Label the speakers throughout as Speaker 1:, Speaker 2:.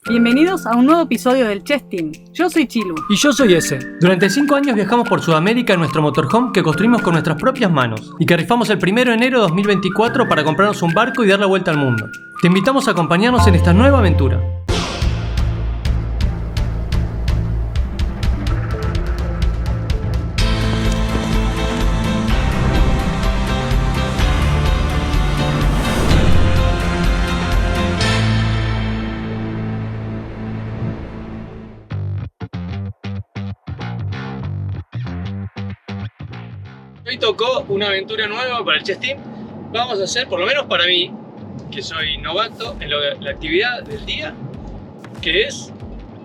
Speaker 1: Bienvenidos a un nuevo episodio del Chess Team. Yo soy Chilu.
Speaker 2: Y yo soy Ese. Durante 5 años viajamos por Sudamérica en nuestro motorhome que construimos con nuestras propias manos y que rifamos el 1 de enero de 2024 para comprarnos un barco y dar la vuelta al mundo. Te invitamos a acompañarnos en esta nueva aventura.
Speaker 3: Hoy tocó una aventura nueva para el Chess Team. Vamos a hacer, por lo menos para mí, que soy novato en la actividad del día, que es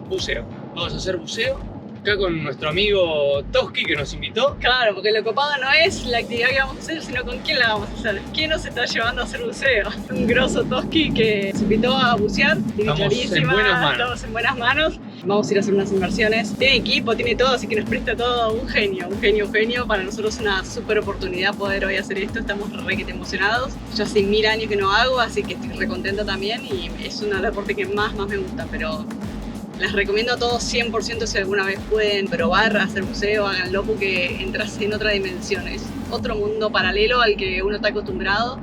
Speaker 3: buceo. Vamos a hacer buceo acá con nuestro amigo Toski, que nos invitó.
Speaker 1: Claro, porque lo copado no es la actividad que vamos a hacer, sino con quién la vamos a hacer. ¿Quién nos está llevando a hacer buceo? Un grosso Toski que se invitó a bucear.
Speaker 3: Estamos en buenas manos.
Speaker 1: Estamos en buenas manos. Vamos a ir a hacer unas inversiones. Tiene equipo, tiene todo, así que nos presta todo. Un genio. Para nosotros es una súper oportunidad poder hoy hacer esto. Estamos requete emocionados. Yo hace 1000 años que no hago, así que estoy recontenta también. Y es un deporte que más me gusta, pero les recomiendo a todos 100% si alguna vez pueden probar a hacer buceo, háganlo porque entras en otra dimensión. Es otro mundo paralelo al que uno está acostumbrado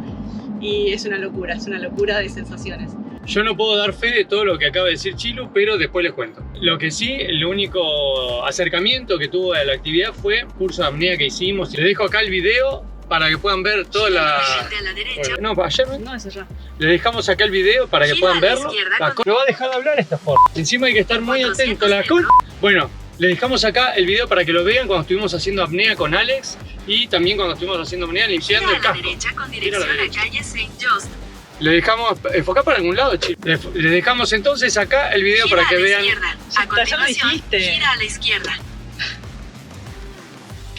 Speaker 1: y es una locura de sensaciones.
Speaker 3: Yo no puedo dar fe de todo lo que acaba de decir Chilu, pero después les cuento. Lo que sí, el único acercamiento que tuvo a la actividad fue el curso de apnea que hicimos. Les dejo acá el video para que puedan ver toda la...
Speaker 4: A la derecha.
Speaker 3: No, para allá no.
Speaker 1: No, es allá.
Speaker 3: Les dejamos acá el video para que
Speaker 4: Gira
Speaker 3: puedan
Speaker 4: a la
Speaker 3: verlo.
Speaker 4: izquierda
Speaker 3: No va a dejar de hablar esta forma. Encima hay que estar muy atento a la... Bueno, les dejamos acá el video para que lo vean cuando estuvimos haciendo apnea con Alex y también cuando estuvimos haciendo apnea limpiando el
Speaker 4: Gira a la
Speaker 3: casco.
Speaker 4: derecha con
Speaker 3: Gira a la
Speaker 4: dirección a
Speaker 3: derecha.
Speaker 4: calle St. Just.
Speaker 3: Le dejamos, enfocar para algún lado, chicos. Les dejamos entonces acá el video
Speaker 4: Gira
Speaker 3: para que
Speaker 4: a la
Speaker 3: vean.
Speaker 4: izquierda.
Speaker 1: Ya
Speaker 4: A
Speaker 1: lo
Speaker 4: continuación,
Speaker 1: dijiste.
Speaker 4: gira a la izquierda.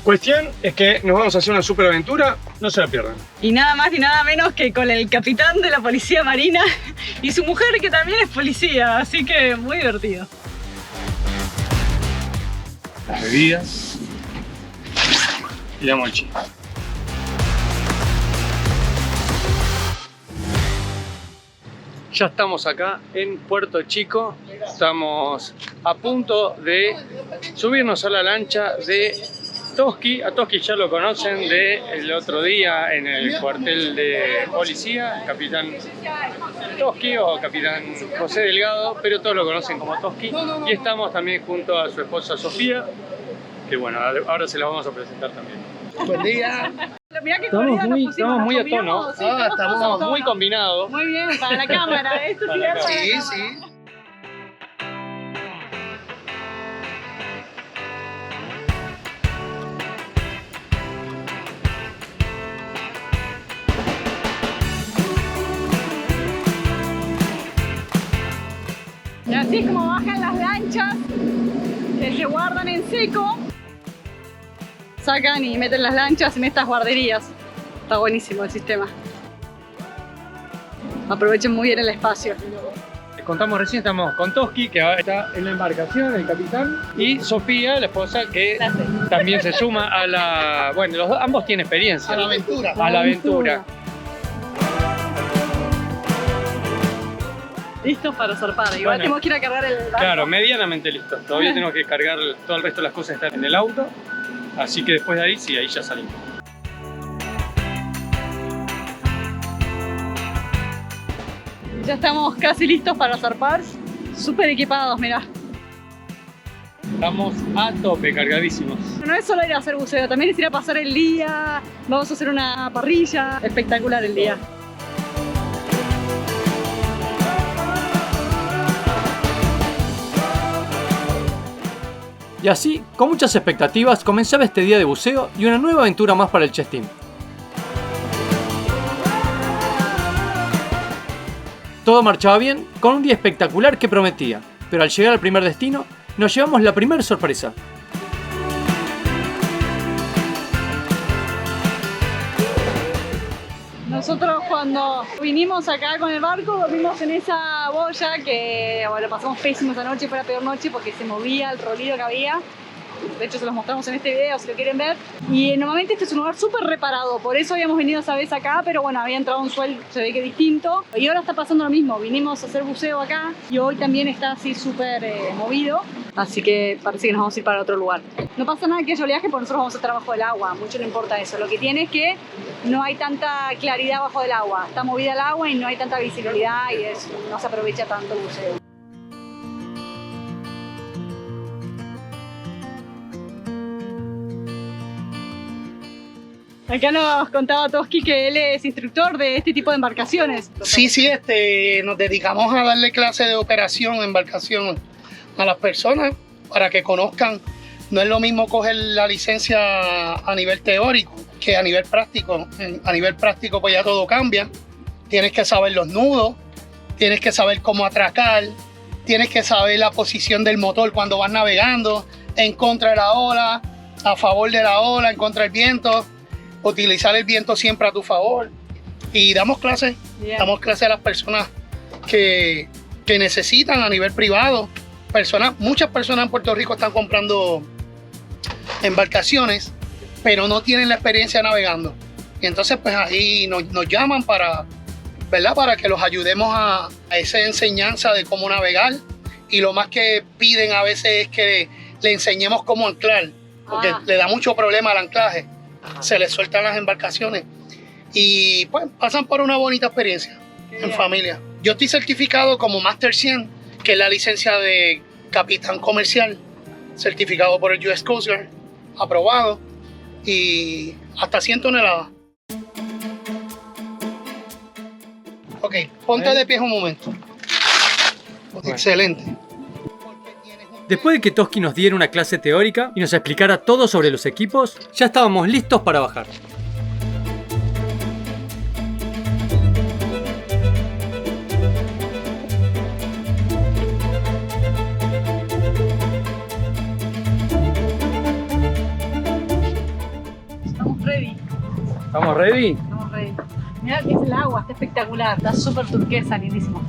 Speaker 3: Cuestión es que nos vamos a hacer una super aventura, no se la pierdan.
Speaker 1: Y nada más ni nada menos que con el capitán de la Policía Marina y su mujer que también es policía, así que muy divertido.
Speaker 3: Las bebidas y la mochila. Ya estamos acá en Puerto Chico, estamos a punto de subirnos a la lancha de Toski. A Toski ya lo conocen del otro día en el cuartel de policía, capitán Toski o capitán José Delgado, pero todos lo conocen como Toski. Y estamos también junto a su esposa Sofía, que bueno, ahora se la vamos a presentar también.
Speaker 5: Buen día.
Speaker 1: Mirá qué
Speaker 3: Estamos
Speaker 1: colorida nos
Speaker 3: muy,
Speaker 1: pusimos,
Speaker 3: estamos
Speaker 1: nos
Speaker 3: muy a
Speaker 1: combinamos,
Speaker 3: tono,
Speaker 1: sí, estamos todos a
Speaker 3: estamos
Speaker 1: tono.
Speaker 3: muy combinados.
Speaker 1: Muy bien, para la cámara, esto sí es para la
Speaker 5: Sí,
Speaker 1: cámara.
Speaker 5: sí.
Speaker 1: Y así es como bajan las lanchas que se guardan en seco. Sacan y meten las lanchas en estas guarderías. Está buenísimo el sistema. Aprovechen muy bien el espacio.
Speaker 3: Les contamos recién, estamos con Toski, que ahora está en la embarcación, el capitán, y Sofía, la esposa, que también se suma a la... Bueno, ambos tienen experiencia.
Speaker 5: A la aventura.
Speaker 3: A la aventura.
Speaker 1: Listos para zarpar. Igual
Speaker 3: Bueno,
Speaker 1: tenemos que ir a cargar el barco.
Speaker 3: Claro, medianamente listo. Todavía tenemos que cargar todo el resto de las cosas que están en el auto, así que después de ahí, sí, ahí ya salimos.
Speaker 1: Ya estamos casi listos para zarpar. Súper equipados, mirá.
Speaker 3: Estamos a tope, cargadísimos.
Speaker 1: No es solo ir a hacer buceo, también es ir a pasar el día. Vamos a hacer una parrilla. Espectacular el día.
Speaker 2: Y así, con muchas expectativas, comenzaba este día de buceo y una nueva aventura más para el Chess Team. Todo marchaba bien, con un día espectacular que prometía, pero al llegar al primer destino, nos llevamos la primera sorpresa.
Speaker 1: Nosotros cuando vinimos acá con el barco dormimos en esa boya que, bueno, pasamos pésimo esa noche, fue la peor noche porque se movía el rolido que había. De hecho, se los mostramos en este video si lo quieren ver. Y normalmente este es un lugar súper reparado, por eso habíamos venido esa vez acá, pero bueno, había entrado un suelo, se ve que distinto. Y ahora está pasando lo mismo, vinimos a hacer buceo acá y hoy también está así súper movido. Así que parece que nos vamos a ir para otro lugar. No pasa nada que haya oleaje porque nosotros vamos a estar bajo el agua, mucho no importa eso. Lo que tiene es que no hay tanta claridad bajo el agua, está movida el agua y no hay tanta visibilidad y no se aprovecha tanto el buceo. Acá nos contaba Toski que él es instructor de este tipo de embarcaciones.
Speaker 5: Sí, nos dedicamos a darle clase de operación en embarcación a las personas para que conozcan. No es lo mismo coger la licencia a nivel teórico que a nivel práctico. A nivel práctico pues ya todo cambia. Tienes que saber los nudos, tienes que saber cómo atracar, tienes que saber la posición del motor cuando vas navegando, en contra de la ola, a favor de la ola, en contra del viento. Utilizar el viento siempre a tu favor. Y damos clases a las personas que necesitan a nivel privado. Muchas personas en Puerto Rico están comprando embarcaciones, pero no tienen la experiencia navegando. Y entonces pues ahí nos llaman para que los ayudemos a esa enseñanza de cómo navegar. Y lo más que piden a veces es que le enseñemos cómo anclar, porque le da mucho problema al anclaje. Se les sueltan las embarcaciones y pues pasan por una bonita experiencia en familia. Yo estoy certificado como Master 100, que es la licencia de capitán comercial, certificado por el US Coast Guard, aprobado, y hasta 100 toneladas. Ok, ponte de pie un momento. Excelente.
Speaker 2: Después de que Toski nos diera una clase teórica y nos explicara todo sobre los equipos, ya estábamos listos para bajar.
Speaker 1: Estamos ready.
Speaker 3: ¿Estamos ready?
Speaker 1: Estamos ready. Mirá que es el agua, está espectacular, está súper turquesa, lindísimo.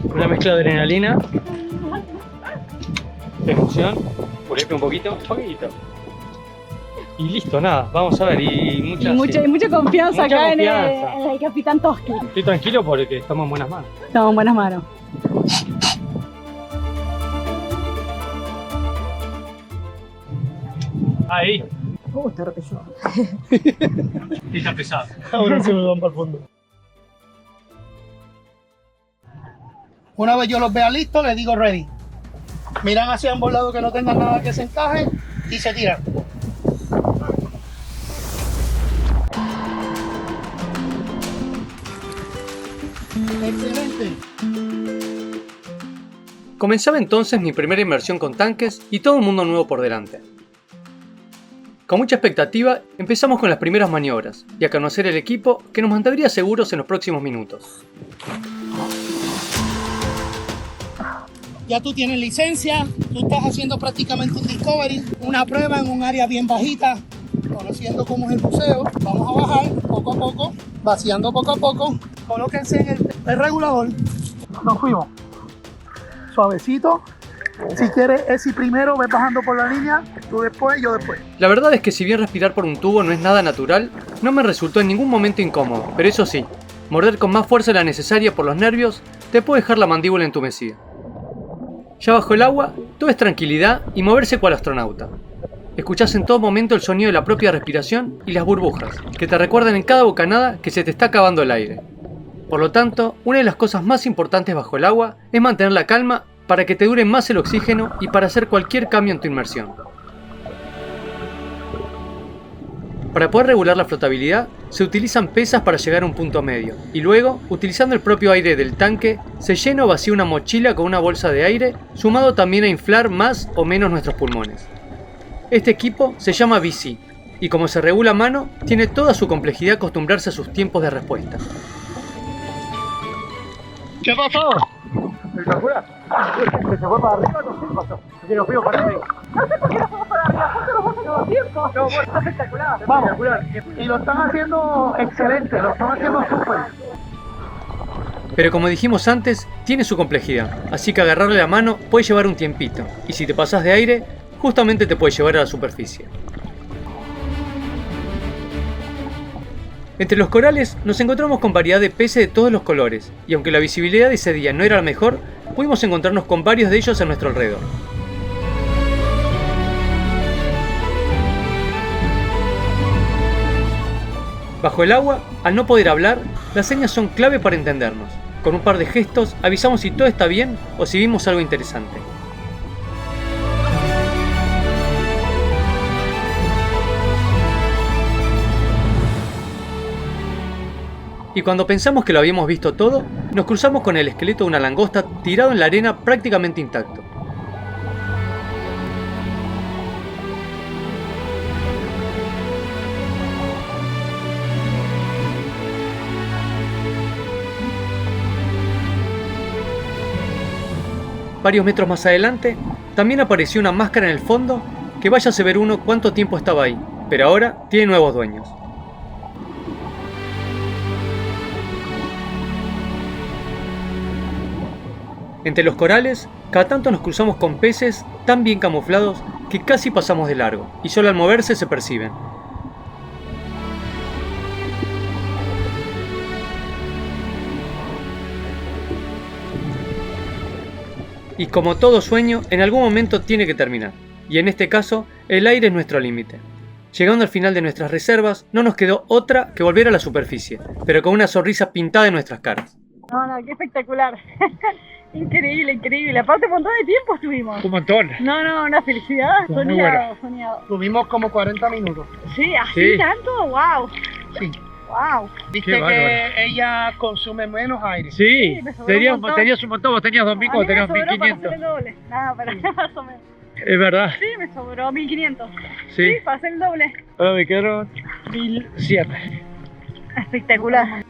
Speaker 2: Una mezcla de adrenalina, emoción, pulipe un poquito. Y listo, nada, vamos a ver. Y
Speaker 1: mucha confianza
Speaker 2: Mucha
Speaker 1: acá
Speaker 2: confianza.
Speaker 1: En el capitán Toski.
Speaker 2: Estoy tranquilo porque estamos en buenas manos.
Speaker 1: Estamos en buenas manos.
Speaker 2: Ahí.
Speaker 1: Está re pesado.
Speaker 2: Sí, está pesado.
Speaker 5: Ahora se me van para el fondo. Una vez yo los vea listos, les digo ready. Miran hacia ambos lados que no tengan nada que se encaje y se tiran. Excelente.
Speaker 2: Comenzaba entonces mi primera inmersión con tanques y todo un mundo nuevo por delante. Con mucha expectativa empezamos con las primeras maniobras y a conocer el equipo que nos mantendría seguros en los próximos minutos.
Speaker 5: Ya tú tienes licencia, tú estás haciendo prácticamente un discovery, una prueba en un área bien bajita, conociendo cómo es el buceo. Vamos a bajar poco a poco, vaciando poco a poco. Colóquense en el regulador. Nos fuimos. Suavecito. Si quieres, Esi primero, ves bajando por la línea, tú después, yo después.
Speaker 2: La verdad es que si bien respirar por un tubo no es nada natural, no me resultó en ningún momento incómodo, pero eso sí, morder con más fuerza de la necesaria por los nervios te puede dejar la mandíbula entumecida. Ya bajo el agua, todo es tranquilidad y moverse cual astronauta. Escuchás en todo momento el sonido de la propia respiración y las burbujas, que te recuerdan en cada bocanada que se te está acabando el aire. Por lo tanto, una de las cosas más importantes bajo el agua es mantener la calma para que te dure más el oxígeno y para hacer cualquier cambio en tu inmersión. Para poder regular la flotabilidad, se utilizan pesas para llegar a un punto medio, y luego, utilizando el propio aire del tanque, se llena o vacía una mochila con una bolsa de aire, sumado también a inflar más o menos nuestros pulmones. Este equipo se llama VC, y como se regula a mano, tiene toda su complejidad acostumbrarse a sus tiempos de respuesta.
Speaker 5: ¿Qué pasó?
Speaker 3: Espectacular. ¿Se fue para arriba o no? ¿Qué pasó? Porque nos fuimos para arriba.
Speaker 1: No sé por qué nos fuimos para arriba, justo nos fuimos a tiempo.
Speaker 3: No, bueno,
Speaker 1: Está espectacular.
Speaker 5: Vamos. Y lo están haciendo excelente, lo están haciendo súper.
Speaker 2: Pero como dijimos antes, tiene su complejidad, así que agarrarle la mano puede llevar un tiempito, y si te pasas de aire, justamente te puede llevar a la superficie. Entre los corales nos encontramos con variedad de peces de todos los colores, y aunque la visibilidad de ese día no era la mejor, pudimos encontrarnos con varios de ellos a nuestro alrededor. Bajo el agua, al no poder hablar, las señas son clave para entendernos. Con un par de gestos avisamos si todo está bien o si vimos algo interesante. Y cuando pensamos que lo habíamos visto todo, nos cruzamos con el esqueleto de una langosta tirado en la arena prácticamente intacto. Varios metros más adelante, también apareció una máscara en el fondo que vaya a saber uno cuánto tiempo estaba ahí, pero ahora tiene nuevos dueños. Entre los corales, cada tanto nos cruzamos con peces tan bien camuflados que casi pasamos de largo, y solo al moverse se perciben. Y como todo sueño, en algún momento tiene que terminar. Y en este caso, el aire es nuestro límite. Llegando al final de nuestras reservas, no nos quedó otra que volver a la superficie, pero con una sonrisa pintada en nuestras caras.
Speaker 6: No, qué espectacular. Increíble, increíble. Aparte, un montón de tiempo estuvimos.
Speaker 3: Un montón.
Speaker 6: No, una felicidad.
Speaker 3: Muy
Speaker 6: Soñado.
Speaker 5: Tuvimos como 40 minutos.
Speaker 6: Sí, así
Speaker 3: Sí.
Speaker 6: tanto, wow.
Speaker 5: Sí.
Speaker 6: Wow.
Speaker 5: Viste
Speaker 3: Qué bárbaro.
Speaker 5: que ella consume menos aire.
Speaker 3: Sí,
Speaker 6: me sobró
Speaker 3: tenías
Speaker 6: un montón.
Speaker 3: un montón, vos tenías 2.000,
Speaker 6: A mí me
Speaker 3: tenías
Speaker 6: sobró para hacer
Speaker 3: 1.500.
Speaker 6: el doble. Nada, pero más o menos.
Speaker 3: Es verdad,
Speaker 6: Sí, me sobró 1.500.
Speaker 3: sí.
Speaker 6: Para hacer el doble.
Speaker 3: Ahora me quedaron 1.100.
Speaker 6: Espectacular.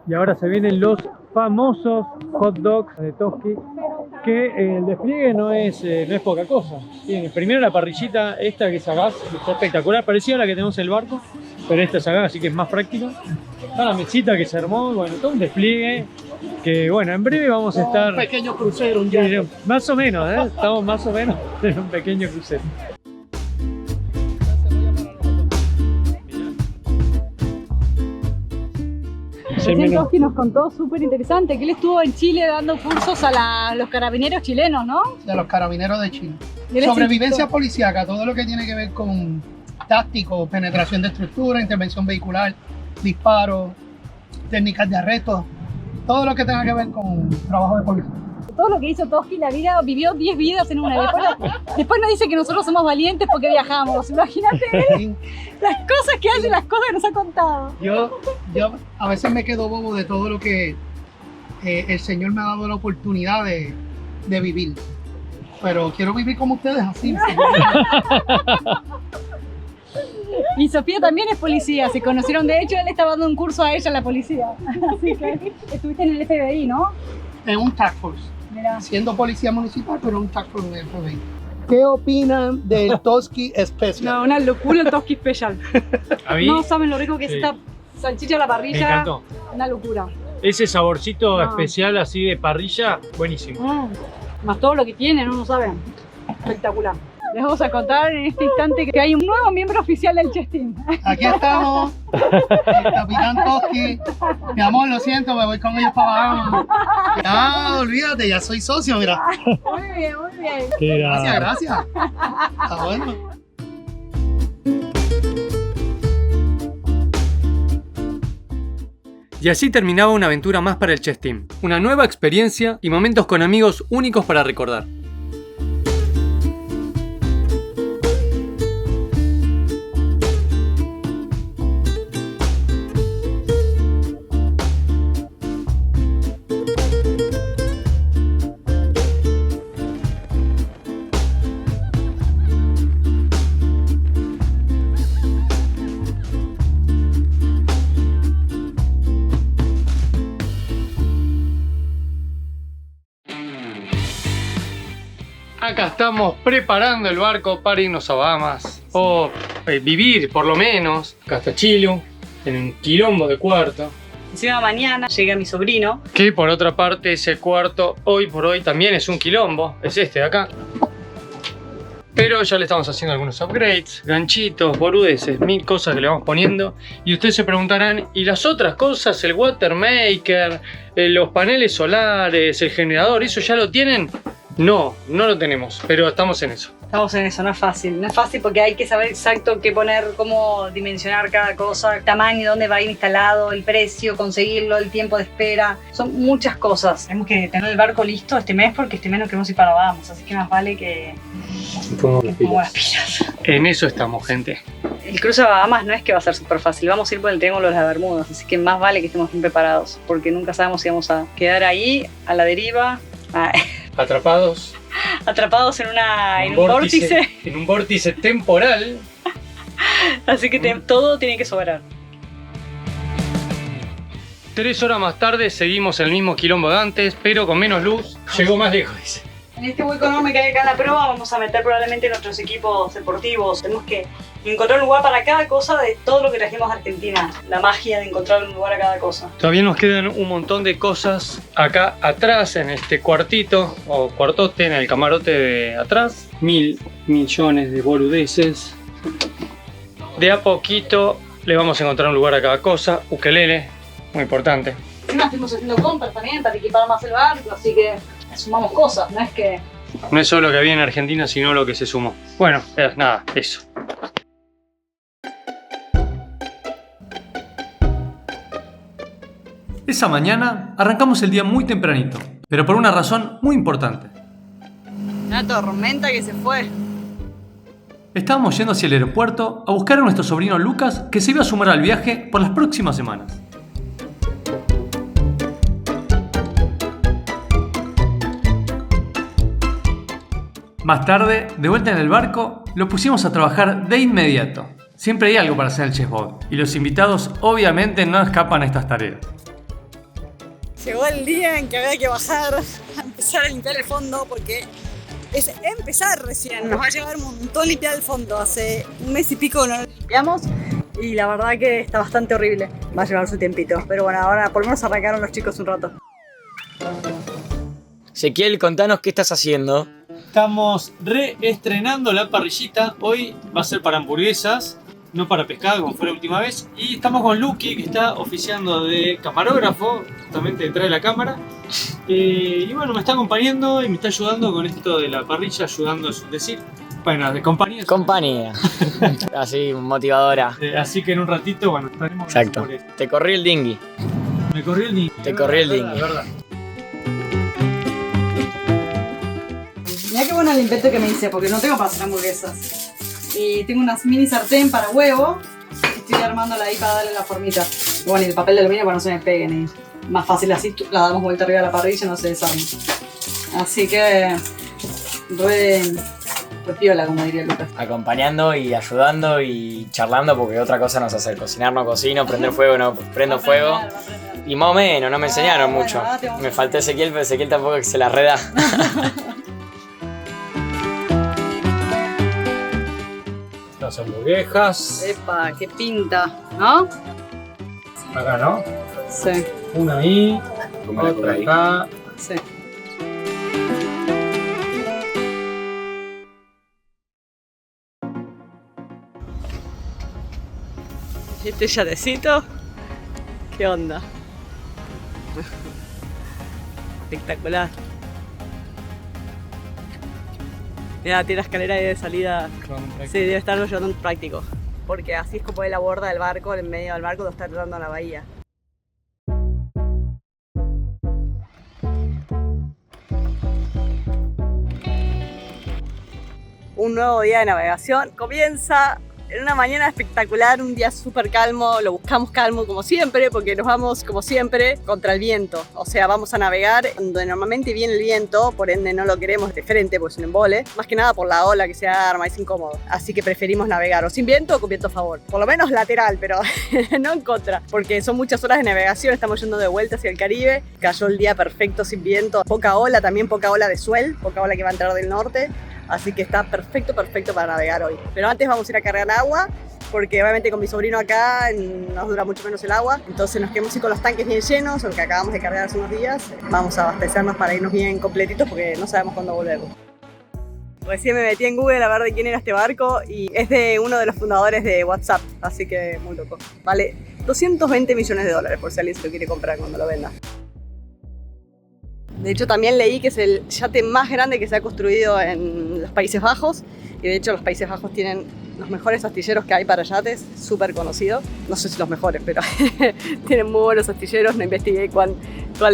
Speaker 2: Y ahora se vienen los famosos hot dogs de Toski, que el despliegue no es poca cosa. Tienen primero la parrillita esta que sacás, que está espectacular, parecida a la que tenemos en el barco, pero esta sacás, así que es más práctica. Está la mesita que se armó, bueno, todo un despliegue que, bueno, en breve vamos a estar...
Speaker 5: Un pequeño crucero, un yate.
Speaker 2: Más o menos, estamos más o menos en un pequeño crucero.
Speaker 6: Recién Toski nos contó súper interesante que él estuvo en Chile dando cursos a los carabineros chilenos, ¿no?
Speaker 5: De los carabineros de Chile.
Speaker 6: Y él es
Speaker 5: Sobrevivencia
Speaker 6: instructor.
Speaker 5: policíaca, todo lo que tiene que ver con táctico, penetración de estructura, intervención vehicular, disparos, técnicas de arresto, todo lo que tenga que ver con trabajo de policía.
Speaker 6: Todo lo que hizo Toski, la vida, vivió 10 vidas en una. Después nos dice que nosotros somos valientes porque viajamos. Imagínate él, las cosas que hace, las cosas que nos ha contado.
Speaker 5: Yo a veces me quedo bobo de todo lo que el Señor me ha dado la oportunidad de vivir. Pero quiero vivir como ustedes, así.
Speaker 6: Y Sofía también es policía, se conocieron. De hecho, él estaba dando un curso a ella en la policía. Así que estuviste en el FBI, ¿no?
Speaker 5: En un task force,
Speaker 6: Mira.
Speaker 5: siendo policía municipal, pero un task force del FBI. ¿Qué opinan del Toski Special?
Speaker 6: No, una locura el Toski Special.
Speaker 2: A mí
Speaker 6: No saben lo rico que es
Speaker 2: Sí.
Speaker 6: esta salchicha a la
Speaker 2: me
Speaker 6: parrilla.
Speaker 2: encantó.
Speaker 6: Una locura.
Speaker 2: Ese saborcito
Speaker 6: No.
Speaker 2: especial así de parrilla, buenísimo.
Speaker 6: Más todo lo que tiene, no lo saben. Espectacular. Les vamos a contar en este instante que hay un nuevo miembro oficial del Chess Team.
Speaker 5: Aquí estamos, el capitán Toski. Mi amor, lo siento, me voy con ellos para abajo. Ya, olvídate, ya soy socio, mira.
Speaker 6: Muy bien, muy bien.
Speaker 5: Gracias, gracias. Está bueno.
Speaker 2: Y así terminaba una aventura más para el Chess Team. Una nueva experiencia y momentos con amigos únicos para recordar.
Speaker 3: acá estamos preparando el barco para irnos a Bahamas. O vivir, por lo menos. Acá está Chilu, en un quilombo de cuarto.
Speaker 1: Encima mañana llega mi sobrino.
Speaker 3: Que por otra parte ese cuarto hoy por hoy también es un quilombo. Es este de acá. Pero ya le estamos haciendo algunos upgrades, ganchitos, boludeces, 1000 cosas que le vamos poniendo. Y ustedes se preguntarán, ¿y las otras cosas? El water maker, los paneles solares, el generador, ¿eso ya lo tienen? No, no lo tenemos, pero estamos en eso.
Speaker 1: Estamos en eso, no es fácil. No es fácil porque hay que saber exacto qué poner, cómo dimensionar cada cosa, el tamaño, dónde va a ir instalado, el precio, conseguirlo, el tiempo de espera. Son muchas cosas. Tenemos que tener el barco listo este mes porque este mes no queremos ir para Bahamas, así que más vale que pongamos las pilas.
Speaker 3: En eso estamos, gente.
Speaker 1: El cruce a Bahamas no es que va a ser súper fácil, vamos a ir por el Triángulo de las Bermudas, así que más vale que estemos bien preparados, porque nunca sabemos si vamos a quedar ahí, a la deriva,
Speaker 3: Atrapados
Speaker 1: atrapados en un vórtice.
Speaker 3: En un vórtice temporal.
Speaker 1: Así que todo tiene que sobrar.
Speaker 3: 3 horas más tarde seguimos el mismo quilombo de antes, pero con menos luz. Llegó más lejos, dice.
Speaker 1: En este hueco enorme que hay acá en la prueba vamos a meter probablemente nuestros equipos deportivos. Tenemos que encontrar un lugar para cada cosa de todo lo que trajimos a Argentina. La magia de encontrar un lugar a cada cosa.
Speaker 3: Todavía nos quedan un montón de cosas acá atrás, en este cuartito o cuartote, en el camarote de atrás. 1000 millones de boludeces. De a poquito le vamos a encontrar un lugar a cada cosa. Ukelele, muy importante.
Speaker 6: Encima estuvimos haciendo compras también para equipar más el barco, así que sumamos cosas, no es que...
Speaker 3: No es solo lo que había en Argentina, sino lo que se sumó. Bueno, nada, eso.
Speaker 2: Esa mañana arrancamos el día muy tempranito, pero por una razón muy importante.
Speaker 1: Una tormenta que se fue.
Speaker 2: Estábamos yendo hacia el aeropuerto a buscar a nuestro sobrino Lucas, que se iba a sumar al viaje por las próximas semanas. Más tarde, de vuelta en el barco, lo pusimos a trabajar de inmediato. Siempre hay algo para hacer en el chessboard, y los invitados obviamente no escapan a estas tareas.
Speaker 6: Llegó el día en que había que bajar a empezar a limpiar el fondo porque es empezar recién. Nos va a llevar un montón limpiar el fondo. Hace un mes y pico no lo limpiamos y la verdad que está bastante horrible. Va a llevar su tiempito. Pero bueno, ahora por lo menos arrancaron los chicos un rato.
Speaker 7: Ezequiel, contanos qué estás haciendo.
Speaker 2: Estamos reestrenando la parrillita. Hoy va a ser para hamburguesas, no para pescado como fue la última vez. Y estamos con Luqui, que está oficiando de camarógrafo, justamente detrás de la cámara. Y bueno, me está acompañando y me está ayudando con esto de la parrilla, ayudando es decir. Bueno, de compañía.
Speaker 7: Compañía. Así, motivadora.
Speaker 2: Así que en un ratito, bueno, estaremos.
Speaker 7: Exacto.
Speaker 2: Por esto.
Speaker 7: Te corrí el dinghy.
Speaker 2: Me corrió el dinghy.
Speaker 7: Te corrió el dinghy.
Speaker 2: Es verdad.
Speaker 6: Mirá qué bueno el invento que me hice, porque no tengo para hacer hamburguesas. Y tengo unas mini sartén para huevo. Estoy armándola ahí para darle la formita. Bueno, y el papel de aluminio para no se me peguen. Y más fácil así, la damos vuelta arriba de la parrilla y no se desarma. Así que... re piola, como diría Lucas.
Speaker 7: Acompañando y ayudando y charlando, porque otra cosa no sé hacer. Cocinar no cocino, prender fuego no prendo fuego. Y más o menos, no me enseñaron
Speaker 6: bueno,
Speaker 7: mucho.
Speaker 6: ahora
Speaker 7: Me faltó Ezequiel, pero Ezequiel tampoco que se la reda.
Speaker 3: Las hamburguesas.
Speaker 1: Epa, qué pinta, ¿no?
Speaker 3: Acá, ¿no?
Speaker 1: Sí,
Speaker 3: Una ahí, otra acá.
Speaker 1: sí. Este yatecito, ¿qué onda? Espectacular. Mira, tiene la escalera de salida. Sí, debe estarlo llevando en práctico. Porque así es como es la borda del barco, en medio del barco, lo está tratando a la bahía. Un nuevo día de navegación comienza En una mañana espectacular, un día súper calmo, lo buscamos calmo como siempre, porque nos vamos como siempre contra el viento. O sea, vamos a navegar donde normalmente viene el viento, por ende no lo queremos de frente, porque es un embole. Más que nada por la ola que se arma, es incómodo. Así que preferimos navegar o sin viento o con viento a favor. Por lo menos lateral, pero no en contra, porque son muchas horas de navegación, estamos yendo de vuelta hacia el Caribe. Cayó el día perfecto sin viento, poca ola, también poca ola de swell, poca ola que va a entrar del norte. Así que está perfecto para navegar hoy. Pero antes vamos a ir a cargar agua, porque obviamente con mi sobrino acá nos dura mucho menos el agua. Entonces nos quedamos con los tanques bien llenos, aunque acabamos de cargar hace unos días. Vamos a abastecernos para irnos bien completitos, porque no sabemos cuándo volvemos. Recién me metí en Google a ver de quién era este barco y es de uno de los fundadores de WhatsApp, así que muy loco. Vale 220 millones de dólares por si alguien se lo quiere comprar cuando lo venda. De hecho, también leí que es el yate más grande que se ha construido en los Países Bajos. Y de hecho, los Países Bajos tienen los mejores astilleros que hay para yates, súper conocido. No sé si los mejores, pero tienen muy buenos astilleros. No investigué cuál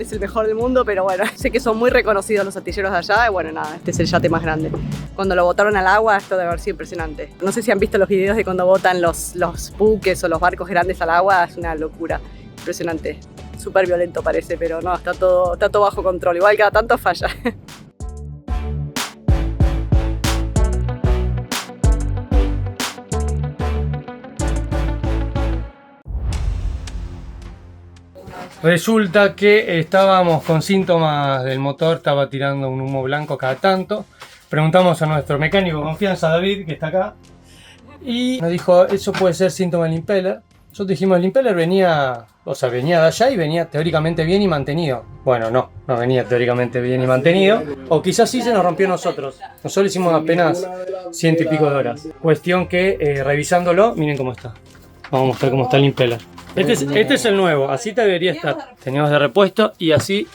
Speaker 1: es el mejor del mundo, pero bueno, sé que son muy reconocidos los astilleros de allá. Y bueno, nada, este es el yate más grande. Cuando lo botaron al agua, esto debe haber sido impresionante. No sé si han visto los videos de cuando botan los buques o los barcos grandes al agua. Es una locura, impresionante. Súper violento parece, pero no, está todo bajo control. Igual cada tanto falla.
Speaker 3: Resulta que estábamos con síntomas del motor, estaba tirando un humo blanco cada tanto. Preguntamos a nuestro mecánico de confianza, David, que está acá, y nos dijo, eso puede ser síntoma del impeller. Nosotros dijimos, el impeller venía de allá y venía teóricamente bien y mantenido. Bueno, no venía teóricamente bien y mantenido. O quizás sí se nos rompió a nosotros. Nosotros hicimos apenas 100 y pico de horas. Cuestión que, revisándolo, miren cómo está. Vamos a mostrar cómo está el impeller. Este es el nuevo, así debería estar. Teníamos de repuesto y así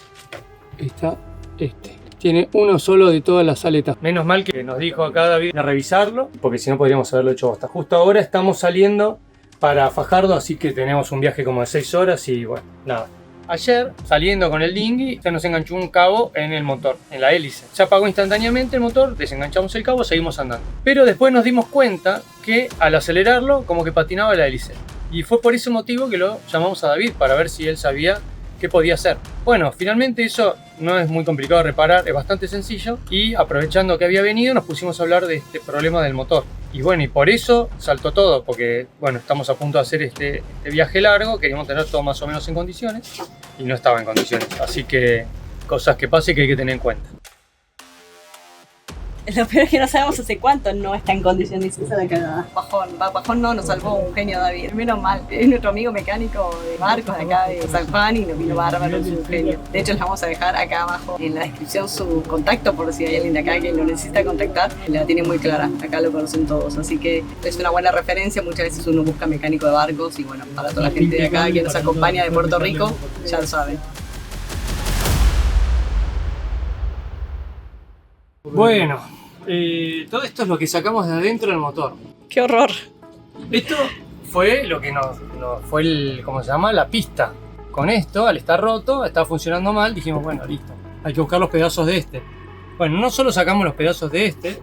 Speaker 3: está este. Tiene uno solo de todas las aletas. Menos mal que nos dijo acá David de revisarlo, porque si no podríamos haberlo hecho bosta. Justo ahora estamos saliendo para Fajardo, así que tenemos un viaje como de 6 horas y bueno, nada. Ayer, saliendo con el dinghy, se nos enganchó un cabo en el motor, en la hélice. Se apagó instantáneamente el motor, desenganchamos el cabo, seguimos andando. Pero después nos dimos cuenta que al acelerarlo, como que patinaba la hélice. Y fue por ese motivo que lo llamamos a David, para ver si él sabía qué podía hacer. Bueno, finalmente eso no es muy complicado de reparar, es bastante sencillo. Y aprovechando que había venido, nos pusimos a hablar de este problema del motor. Y bueno, y por eso saltó todo, porque bueno, estamos a punto de hacer este viaje largo, queríamos tener todo más o menos en condiciones, y no estaba en condiciones. Así que cosas que pasen que hay que tener en cuenta.
Speaker 1: Lo peor es que no sabemos hace cuánto no está en condiciones. Esa es la cagada. Bajón no, nos salvó un genio David. Menos mal. Es nuestro amigo mecánico de barcos de acá de San Juan y nos vino bárbaro, es un genio. De hecho, les vamos a dejar acá abajo en la descripción su contacto por si hay alguien de acá que lo necesita contactar. La tiene muy clara. Acá lo conocen todos. Así que es una buena referencia. Muchas veces uno busca mecánico de barcos y bueno, para toda la gente de acá que nos acompaña de Puerto Rico, ya lo saben.
Speaker 3: Bueno, todo esto es lo que sacamos de adentro del motor.
Speaker 1: ¡Qué horror!
Speaker 3: Esto fue lo que nos fue ¿cómo se llama? La pista. Con esto, al estar roto, estaba funcionando mal, dijimos, bueno, listo, hay que buscar los pedazos de este. Bueno, no solo sacamos los pedazos de este,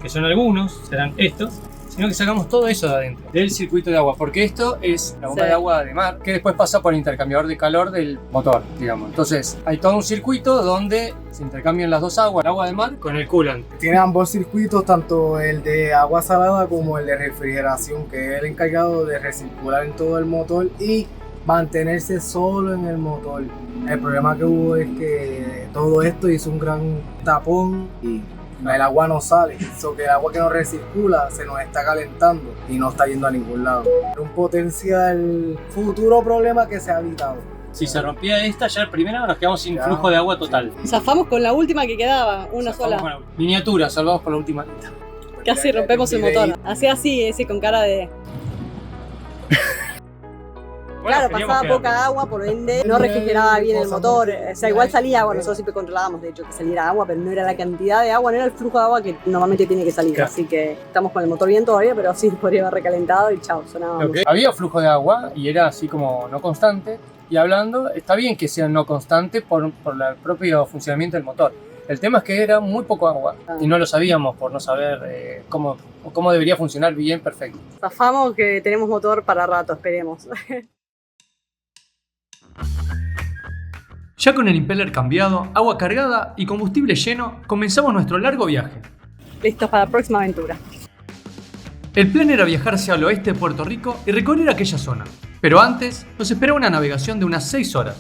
Speaker 3: que son algunos, serán estos, sino que sacamos todo eso de adentro, del circuito de agua, porque esto es la bomba de agua de mar, que después pasa por el intercambiador de calor del motor, digamos. Entonces, hay todo un circuito donde se intercambian las dos aguas, el agua de mar con el coolant.
Speaker 8: Tiene ambos circuitos, tanto el de agua salada como el de refrigeración, que es el encargado de recircular en todo el motor y mantenerse solo en el motor. El problema que hubo es que todo esto hizo un gran tapón y el agua no sale, so que el agua que no recircula se nos está calentando y no está yendo a ningún lado. Es un potencial futuro problema que se ha evitado.
Speaker 3: Si se rompía esta, ya el primero nos quedamos sin flujo de agua total.
Speaker 1: Zafamos con la última que quedaba, una
Speaker 3: Zafamos
Speaker 1: sola.
Speaker 3: Miniatura, salvados por la última.
Speaker 1: Casi rompemos el motor. Hacía así, ese con cara de...
Speaker 3: Bueno,
Speaker 1: claro, pasaba poca agua, por ende no refrigeraba bien el motor. O sea, igual salía agua, nosotros siempre controlábamos de hecho que saliera agua, pero no era la cantidad de agua, no era el flujo de agua que normalmente tiene que salir. Claro. Así que estamos con el motor bien todavía, pero sí podría haber recalentado y chao, sonaba.
Speaker 3: Okay. Había flujo de agua y era así como no constante. Y hablando, está bien que sea no constante por el propio funcionamiento del motor.
Speaker 2: El tema es que era muy poco agua y no lo sabíamos por no saber cómo debería funcionar bien perfecto.
Speaker 6: Zafamos que tenemos motor para rato, esperemos.
Speaker 2: Ya con el impeller cambiado, agua cargada y combustible lleno, comenzamos nuestro largo viaje.
Speaker 6: Listos para la próxima aventura.
Speaker 2: El plan era viajar hacia el oeste de Puerto Rico y recorrer aquella zona. Pero antes, nos esperaba una navegación de unas 6 horas.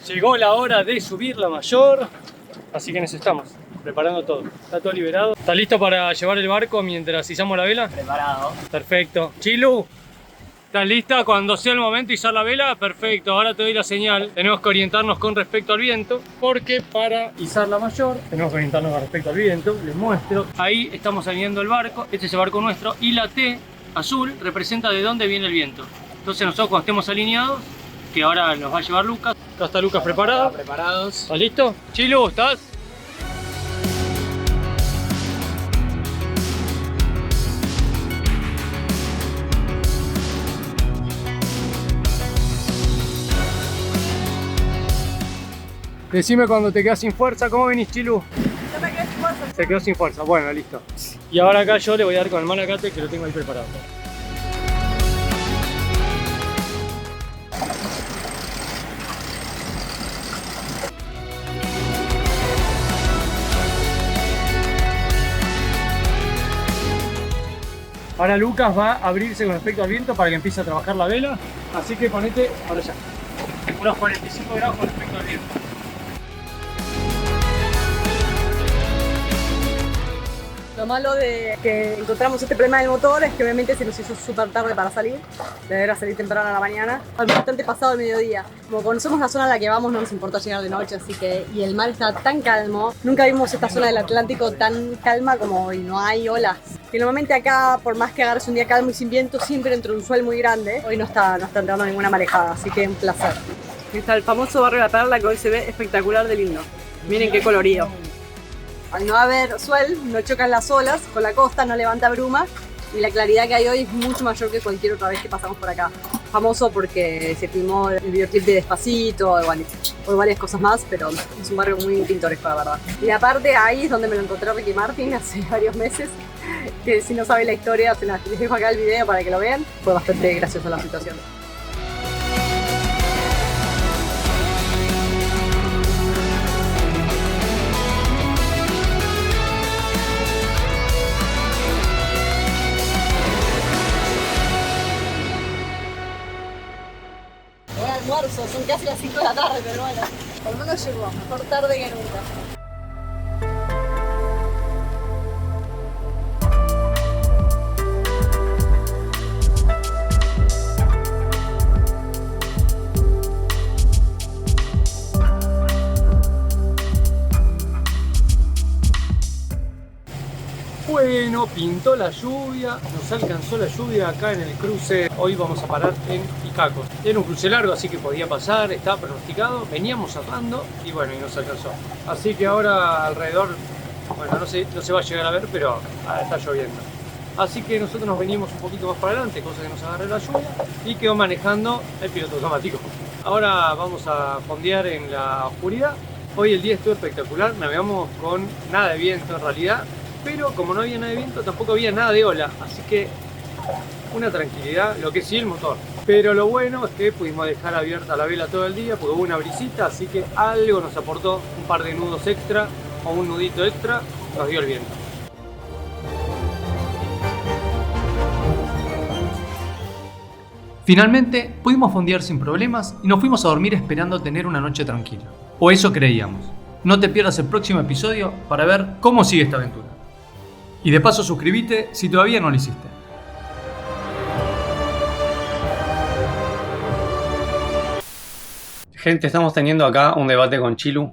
Speaker 3: Llegó la hora de subir la mayor, así que necesitamos preparando todo. Está todo liberado. ¿Estás listo para llevar el barco mientras izamos la vela?
Speaker 7: Preparado.
Speaker 3: Perfecto. Chilu, ¿estás lista cuando sea el momento de izar la vela? Perfecto, ahora te doy la señal. Tenemos que orientarnos con respecto al viento, porque para izar la mayor tenemos que orientarnos con respecto al viento. Les muestro. Ahí estamos alineando el barco. Este es el barco nuestro y la T azul representa de dónde viene el viento. Entonces nosotros cuando estemos alineados, que ahora nos va a llevar Lucas. Acá está Lucas preparado.
Speaker 7: Preparados.
Speaker 3: ¿Estás listo? Chilu, ¿estás? Decime cuando te quedas sin fuerza, ¿cómo venís, Chilu?
Speaker 6: Yo me quedé sin fuerza.
Speaker 3: Se quedó sin fuerza, bueno, listo. Y ahora acá yo le voy a dar con el malacate que lo tengo ahí preparado. Ahora Lucas va a abrirse con respecto al viento para que empiece a trabajar la vela, así que ponete para allá, unos 45 grados con respecto al viento.
Speaker 6: Lo malo de que encontramos este problema del motor es que obviamente se nos hizo súper tarde para salir. Debería salir temprano a la mañana, bastante pasado el mediodía. Como conocemos la zona a la que vamos no nos importa llegar de noche, así que... Y el mar está tan calmo. Nunca vimos esta zona del Atlántico tan calma como hoy, no hay olas. Y normalmente acá, por más que agarres un día calmo y sin viento, siempre entra un swell muy grande. Hoy no está entrando ninguna marejada, así que un placer. Aquí está el famoso barrio La Perla, que hoy se ve espectacular de lindo. Miren qué colorido. Al no haber swell, no chocan las olas con la costa, no levanta bruma y la claridad que hay hoy es mucho mayor que cualquier otra vez que pasamos por acá. Famoso porque se filmó el videoclip de Despacito o varias cosas más, pero es un barrio muy pintoresco, la verdad. Y aparte ahí es donde me lo encontré Ricky Martin hace varios meses, que si no saben la historia, les dejo acá el video para que lo vean. Fue bastante graciosa la situación. Almuerzo, son casi las 5 de la tarde, pero bueno, por lo menos llegó, mejor tarde que nunca.
Speaker 3: Bueno, pintó la lluvia, nos alcanzó la lluvia acá en el cruce. Hoy vamos a parar en Icacos. Era un cruce largo, así que podía pasar, estaba pronosticado. Veníamos cerrando y bueno, y nos alcanzó. Así que ahora alrededor, bueno, no se va a llegar a ver, pero está lloviendo. Así que nosotros nos venimos un poquito más para adelante, cosa que nos agarre la lluvia, y quedó manejando el piloto automático. Ahora vamos a fondear en la oscuridad. Hoy el día estuvo espectacular, navegamos con nada de viento en realidad. Pero como no había nada de viento, tampoco había nada de ola, así que una tranquilidad, lo que sí el motor. Pero lo bueno es que pudimos dejar abierta la vela todo el día porque hubo una brisita, así que algo nos aportó, un par de nudos extra o un nudito extra, nos dio el viento.
Speaker 2: Finalmente, pudimos fondear sin problemas y nos fuimos a dormir esperando tener una noche tranquila. O eso creíamos. No te pierdas el próximo episodio para ver cómo sigue esta aventura. Y de paso suscríbete si todavía no lo hiciste. Gente, estamos teniendo acá un debate con Chilu.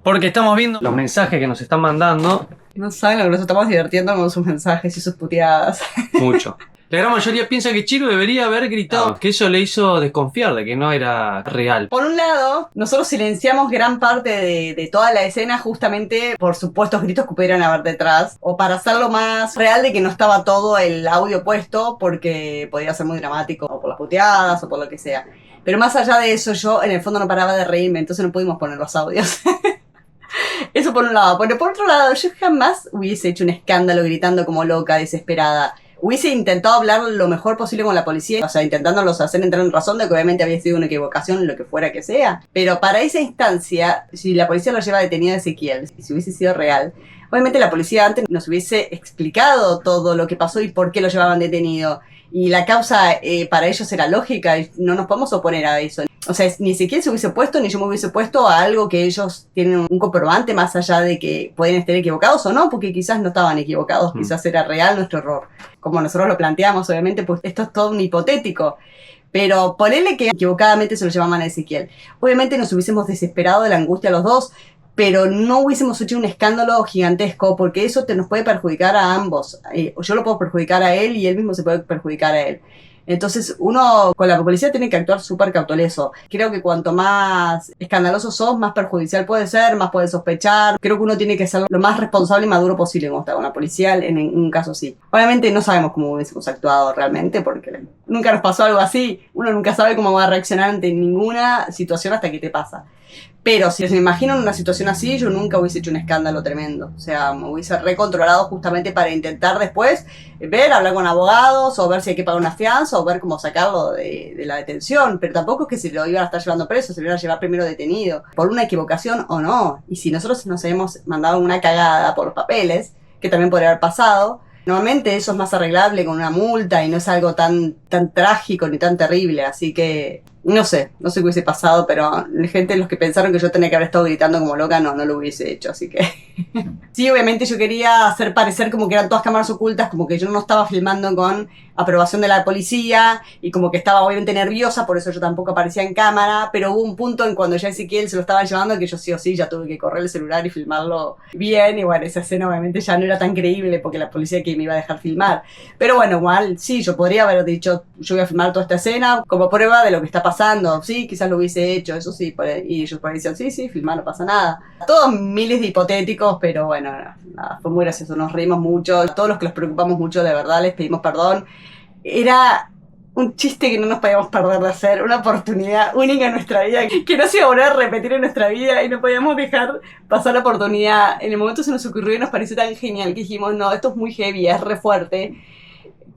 Speaker 2: Porque estamos viendo los mensajes que nos están mandando.
Speaker 6: No saben lo que nos estamos divirtiendo con sus mensajes y sus puteadas.
Speaker 2: Mucho. La gran mayoría piensa que Chiru debería haber gritado, que eso le hizo desconfiar de que no era real.
Speaker 6: Por un lado, nosotros silenciamos gran parte de toda la escena justamente por supuestos gritos que pudieran haber detrás, o para hacerlo más real de que no estaba todo el audio puesto porque podía ser muy dramático, o por las puteadas, o por lo que sea. Pero más allá de eso, yo en el fondo no paraba de reírme, entonces no pudimos poner los audios. Eso por un lado. Pero por otro lado, yo jamás hubiese hecho un escándalo gritando como loca, desesperada. Hubiese intentado hablar lo mejor posible con la policía, o sea, intentándolos hacer entrar en razón de que obviamente había sido una equivocación, lo que fuera que sea. Pero para esa instancia, si la policía lo lleva detenido a Ezequiel, si hubiese sido real, obviamente la policía antes nos hubiese explicado todo lo que pasó y por qué lo llevaban detenido. Y la causa para ellos era lógica, y no nos podemos oponer a eso. O sea, ni siquiera se hubiese puesto, ni yo me hubiese puesto a algo que ellos tienen un comprobante más allá de que pueden estar equivocados o no, porque quizás no estaban equivocados, quizás era real nuestro error. Como nosotros lo planteamos, obviamente, pues esto es todo un hipotético. Pero ponele que equivocadamente se lo llevaban a Ezequiel. Obviamente nos hubiésemos desesperado de la angustia los dos, pero no hubiésemos hecho un escándalo gigantesco, porque eso nos puede perjudicar a ambos. Yo lo puedo perjudicar a él y él mismo se puede perjudicar a él. Entonces uno con la policía tiene que actuar súper cauteloso. Creo que cuanto más escandaloso sos, más perjudicial puede ser, más puede sospechar. Creo que uno tiene que ser lo más responsable y maduro posible cuando está con la policía en un caso así. Obviamente no sabemos cómo hubiésemos actuado realmente, porque nunca nos pasó algo así. Uno nunca sabe cómo va a reaccionar ante ninguna situación hasta que te pasa. Pero si me imagino en una situación así, yo nunca hubiese hecho un escándalo tremendo. O sea, me hubiese recontrolado justamente para intentar después hablar con abogados, o ver si hay que pagar una fianza, o ver cómo sacarlo de la detención. Pero tampoco es que se lo iban a estar llevando preso, se lo iban a llevar primero detenido, por una equivocación o no. Y si nosotros nos hemos mandado una cagada por los papeles, que también podría haber pasado, normalmente eso es más arreglable con una multa y no es algo tan trágico ni tan terrible. Así que no sé qué hubiese pasado, pero la gente, los que pensaron que yo tenía que haber estado gritando como loca, no lo hubiese hecho, así que sí, obviamente yo quería hacer parecer como que eran todas cámaras ocultas, como que yo no estaba filmando con aprobación de la policía y como que estaba obviamente nerviosa, por eso yo tampoco aparecía en cámara, pero hubo un punto en cuando ya Ezequiel se lo estaba llevando que yo sí o sí ya tuve que correr el celular y filmarlo bien, y bueno, esa escena obviamente ya no era tan creíble porque la policía que me iba a dejar filmar, pero bueno, igual sí, yo podría haber dicho yo voy a filmar toda esta escena como prueba de lo que está pasando, sí, quizás lo hubiese hecho, eso sí, y ellos por ahí decían sí, filmar, no pasa nada, todos miles de hipotéticos, pero bueno, nada, fue muy gracioso, nos reímos mucho, a todos los que nos preocupamos mucho, de verdad les pedimos perdón. Era un chiste que no nos podíamos perder de hacer, una oportunidad única en nuestra vida, que no se iba a volver a repetir en nuestra vida y no podíamos dejar pasar la oportunidad. En el momento se nos ocurrió y nos pareció tan genial que dijimos, no, esto es muy heavy, es re fuerte.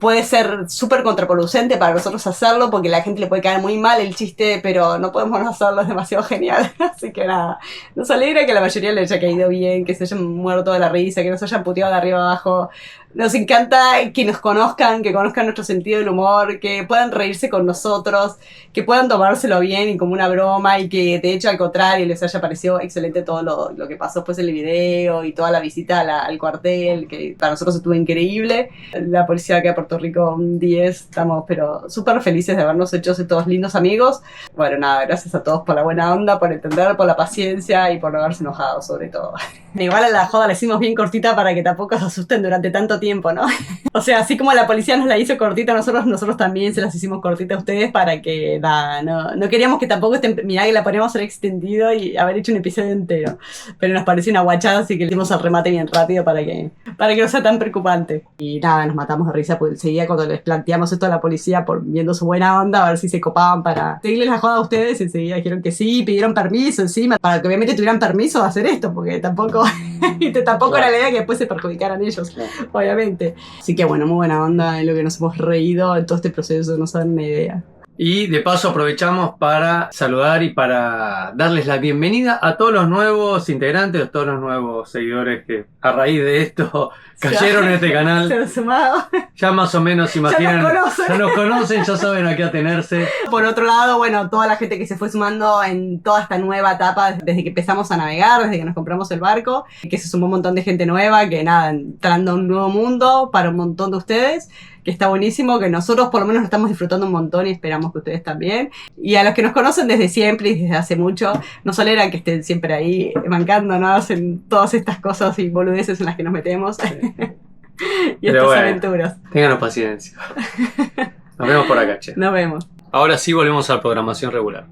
Speaker 6: Puede ser súper contraproducente para nosotros hacerlo porque a la gente le puede caer muy mal el chiste, pero no podemos no hacerlo, es demasiado genial. Así que nada, nos alegra que a la mayoría le haya caído bien, que se hayan muerto de la risa, que nos hayan puteado de arriba abajo. Nos encanta que nos conozcan, que conozcan nuestro sentido del humor, que puedan reírse con nosotros, que puedan tomárselo bien y como una broma, y que de hecho al contrario les haya parecido excelente todo lo que pasó después en el video y toda la visita al cuartel, que para nosotros estuvo increíble. La policía acá de Puerto Rico, un 10, estamos pero súper felices de habernos hecho todos lindos amigos. Bueno, nada, gracias a todos por la buena onda, por entender, por la paciencia y por no haberse enojado sobre todo. Igual a la joda la hicimos bien cortita para que tampoco se asusten durante tanto tiempo, ¿no? O sea, así como la policía nos la hizo cortita, nosotros también se las hicimos cortitas a ustedes para que, nada, no queríamos que tampoco estén, mirá que la ponemos ser extendido y haber hecho un episodio entero. Pero nos pareció una guachada, así que le dimos el remate bien rápido para que no sea tan preocupante. Y nada, nos matamos de risa, porque enseguida cuando les planteamos esto a la policía, viendo su buena onda, a ver si se copaban para seguirles la joda a ustedes, enseguida dijeron que sí, pidieron permiso encima, para que obviamente tuvieran permiso de hacer esto, porque tampoco era la idea que después se perjudicaran ellos, obviamente. Así que bueno, muy buena onda, es lo que nos hemos reído en todo este proceso, no saben ni idea.
Speaker 2: Y de paso aprovechamos para saludar y para darles la bienvenida a todos los nuevos integrantes, a todos los nuevos seguidores que a raíz de esto cayeron en este canal.
Speaker 6: Se han sumado.
Speaker 2: Ya más o menos se imaginan,
Speaker 6: ya
Speaker 2: nos conocen, ya saben a qué atenerse.
Speaker 6: Por otro lado, bueno, toda la gente que se fue sumando en toda esta nueva etapa, desde que empezamos a navegar, desde que nos compramos el barco, que se sumó un montón de gente nueva, que nada, entrando a un nuevo mundo para un montón de ustedes, que está buenísimo, que nosotros por lo menos lo estamos disfrutando un montón y esperamos que ustedes también. Y a los que nos conocen desde siempre y desde hace mucho, nos alegra que estén siempre ahí bancándonos en todas estas cosas y boludeces en las que nos metemos. Sí. y estas aventuras.
Speaker 2: Ténganos paciencia. Nos vemos por acá, che.
Speaker 6: Nos vemos.
Speaker 2: Ahora sí volvemos a la programación regular.